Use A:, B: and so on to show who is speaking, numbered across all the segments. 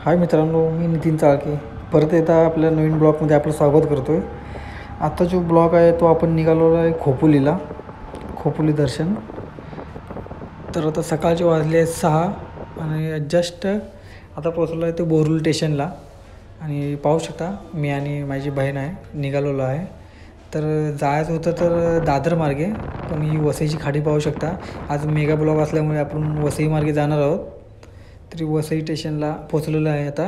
A: हाय मित्रांनो, मी नितीन चाळके परत एकदा आपल्या नवीन ब्लॉगमध्ये आपलं स्वागत करतो आहे. आता जो ब्लॉग आहे तो आपण निघालेलो आहे खोपोलीला, खोपोली दर्शन. तर आता सकाळचे वाजले आहेत 6 आणि जस्ट आता पोचलो आहे ते बोरुल स्टेशनला. आणि पाहू शकता मी आणि माझी बहीण आहे निघालेलो आहे. तर जायचं होतं तर दादर मार्गे, पण ही वसईची खाडी पाहू शकता. आज मेगा ब्लॉग असल्यामुळे आपण वसई मार्गे जाणार आहोत. तरी वसई स्टेशनला पोचलेलं आहे आता.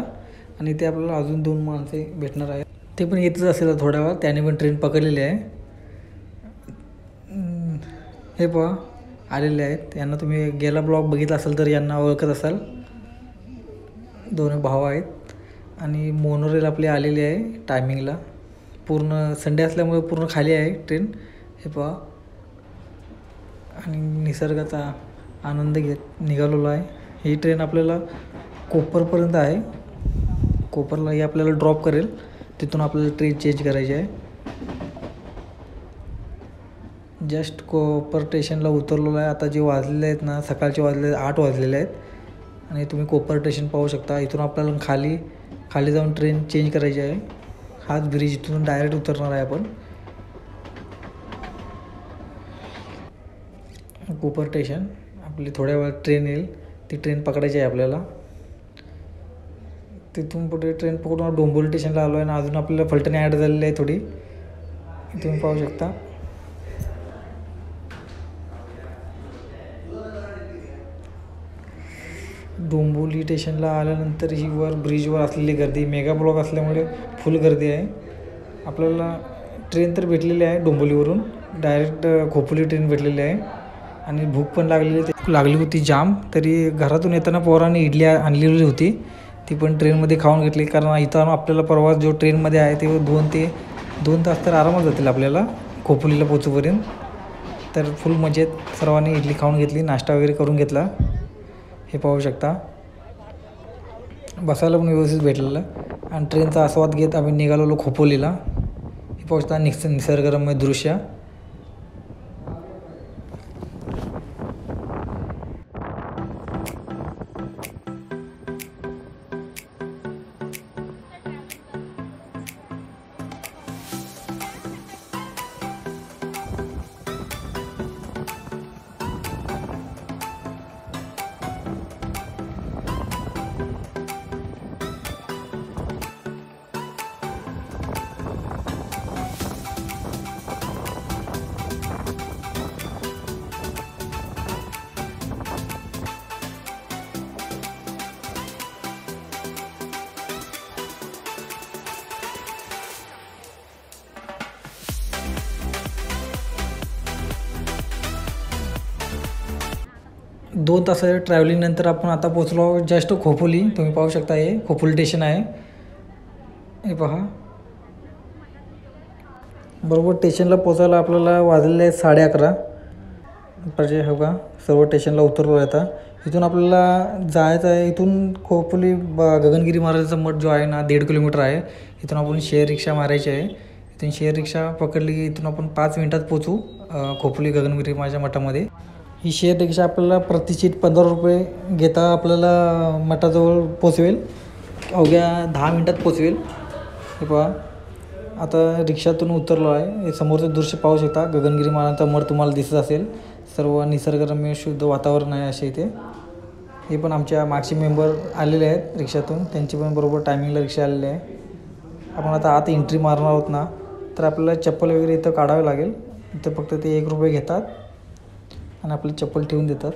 A: आणि ते आपल्याला अजून 2 माणसे भेटणार आहेत, ते पण येतच असेल थोड्या वेळ. त्याने पण ट्रेन पकडलेली आहे. हे पहा आलेले आहेत. यांना तुम्ही गेला ब्लॉग बघितला असेल तर यांना ओळखत असाल. दोन्ही भाव आहेत. आणि मोनोरेल आपली आलेली आहे टायमिंगला. पूर्ण संडे असल्यामुळे पूर्ण खाली आहे ट्रेन. हे पहा. आणि निसर्गाचा आनंद घेत निघालेलो आहे. ही ट्रेन आपल्याला कोपरपर्यंत आहे. कोपरला ही आपल्याला ड्रॉप करेल, तिथून आपल्याला ट्रेन चेंज करायची आहे. जस्ट कोपर स्टेशनला उतरलेलो आहे. आता जे वाजलेले आहेत ना, सकाळचे वाजले 8 वाजलेले आहेत. आणि तुम्ही कोपर स्टेशन पाहू शकता. इथून आपल्याला खाली जाऊन ट्रेन चेंज करायची आहे. हाच ब्रिज, इथून डायरेक्ट उतरणार आहे आपण. कोपर स्टेशन आपली थोड्या वेळात ट्रेन येईल, ती ट्रेन पकडायची आहे आपल्याला. तिथून पुढे ट्रेन पकडून डोंबिवली स्टेशनला आलो आहे. आणि अजून आपल्याला फलटणी ॲड झालेली आहे थोडी, तुम्ही पाहू शकता. डोंबिवली स्टेशनला आल्यानंतर ही ब्रिजवर असलेली गर्दी, मेगा ब्लॉक असल्यामुळे फुल गर्दी आहे. आपल्याला ट्रेन तर भेटलेली आहे डोंबिवलीवरून, डायरेक्ट खोपोली ट्रेन भेटलेली आहे. आणि भूक पण लागली होती जाम. तरी घरातून येताना पोरांनी इडली आणलेली होती, ती पण ट्रेनमध्ये खाऊन घेतली. कारण इथं आपल्याला प्रवास जो ट्रेनमध्ये आहे ते 2 तास तर आरामात जातील आपल्याला खोपोलीला पोचूपर्यंत. तर फुल मजेत सर्वांनी इडली खाऊन घेतली, नाश्ता वगैरे करून घेतला. हे पाहू शकता. बसायला पण व्यवस्थित भेटलेलं. आणि ट्रेनचा आस्वाद घेत आम्ही निघालेलो खोपोलीला. हे पाहू शकता निसर्गरम्य दृश्य. दोन तासाच्या ट्रॅव्हलिंगनंतर आपण आता पोचलो जस्ट खोपोली. तुम्ही पाहू शकता हे खोपोली स्टेशन आहे. हे पहा. बरोबर स्टेशनला पोचायला आपल्याला वाजलेले आहेत 11:30 पाहिजे. हो का, सर्व स्टेशनला उतरलो आहे आता. इथून आपल्याला जायचं आहे. इथून खोपोली गगनगिरी महाराजाचा मठ जो आहे ना, 1.5 किलोमीटर आहे. इथून आपण शेअर रिक्षा मारायची आहे. इथून शेअर रिक्षा पकडली की इथून आपण 5 मिनिटात पोचू खोपोली गगनगिरी महाराजाच्या मठामध्ये. ही शेअर रिक्षा आपल्याला प्रति सीट 15 रुपये घेता आपल्याला मठाजवळ पोचवेल, अवघ्या 10 मिनिटात पोचवेल. हे पहा. आता रिक्षातून उतरलो आहे. हे समोरचं दृश्य पाहू शकता. गगनगिरी महाराजांचा मठ तुम्हाला दिसत असेल. सर्व निसर्गरम्य शुद्ध वातावरण आहे असे इथे. हे पण आमच्या मागचे मेंबर आलेले आहेत रिक्षातून, त्यांची पण बरोबर टायमिंगला रिक्षा आलेली आहे. आपण आता आत एंट्री मारणार आहोत ना, तर आपल्याला चप्पल वगैरे इथं काढावे लागेल. इथं फक्त ते 1 रुपये घेतात आणि आपली चप्पल ठेवून देतात.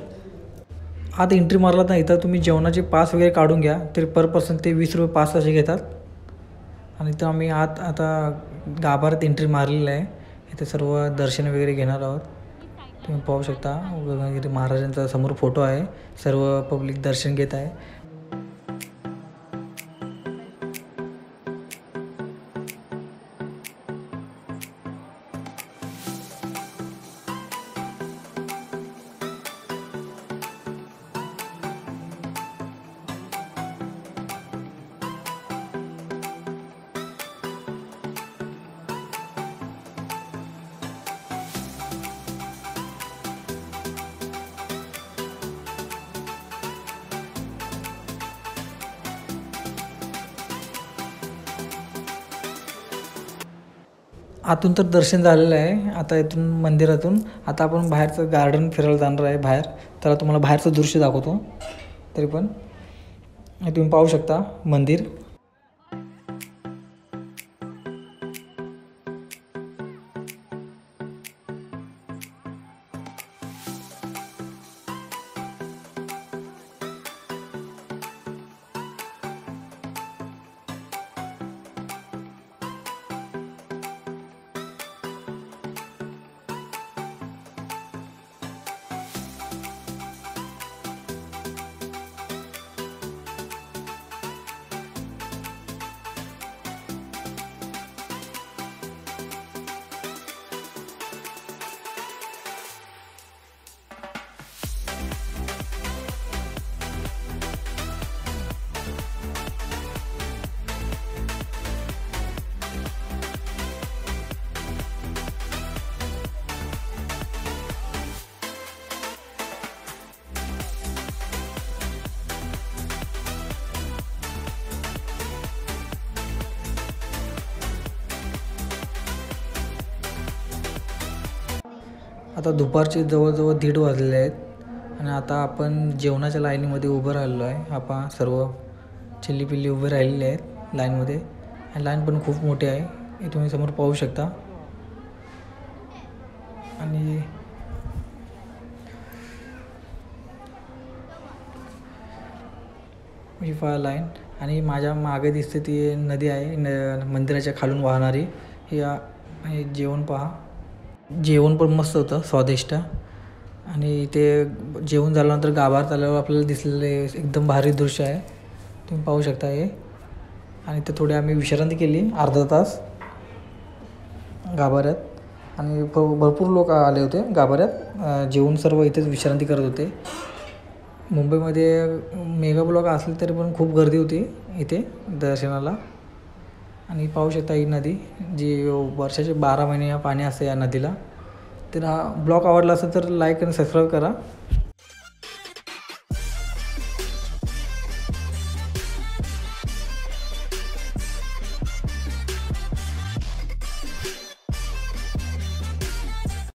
A: आत एंट्री मारलात ना, इथं तुम्ही जेवणाचे पास वगैरे काढून घ्या, तरी पर पर्सन ते 20 रुपये पास असे घेतात. आणि इथं आम्ही आता गाभाऱ्यात एंट्री मारलेलं आहे. इथे सर्व दर्शन वगैरे घेणार आहोत. तुम्ही पाहू शकता गगनगिरी महाराजांचा समोर फोटो आहे. सर्व पब्लिक दर्शन घेत आहे. आतून तर दर्शन झालेलं आहे. आता इथून मंदिरातून आता आपण बाहेरचं गार्डन फिरायला जाणार आहे बाहेर. तर तुम्हाला बाहेरचं दृश्य दाखवतो. तरी पण तुम्ही पाहू शकता मंदिर. आता दुपारचे जवळजवळ 1:30 वाजलेले आहेत आणि आता आपण जेवणाच्या लाईनीमध्ये उभं राहिलो आहे. आपण सर्व चिल्लीपिल्ली उभे राहिलेले आहेत लाईनमध्ये. आणि लाईन पण खूप मोठी आहे, हे तुम्ही समोर पाहू शकता. आणि ही लाईन आणि माझ्या मागे दिसते ती नदी आहे मंदिराच्या खालून वाहणारी. हे जेवण पहा. जेवण पण मस्त होतं, स्वादिष्ट. आणि ते जेवण झाल्यानंतर गाभाऱ्यात आल्यावर आपल्याला दिसलेले एकदम भारी दृश्य आहे, तुम्ही पाहू शकता हे. आणि ते थोडी आम्ही विश्रांती केली अर्धा तास गाभाऱ्यात. आणि भरपूर लोक आले होते गाभाऱ्यात. जेवून सर्व इथेच विश्रांती करत होते. मुंबईमध्ये मेगा ब्लॉक असले तरी पण खूप गर्दी होती इथे दर्शनाला. आणि पाहू शकता ही नदी जी वर्षाचे 12 महिने पाणी असते या नदीला. तर हा ब्लॉग आवडला असेल तर लाईक आणि सबस्क्राईब करा.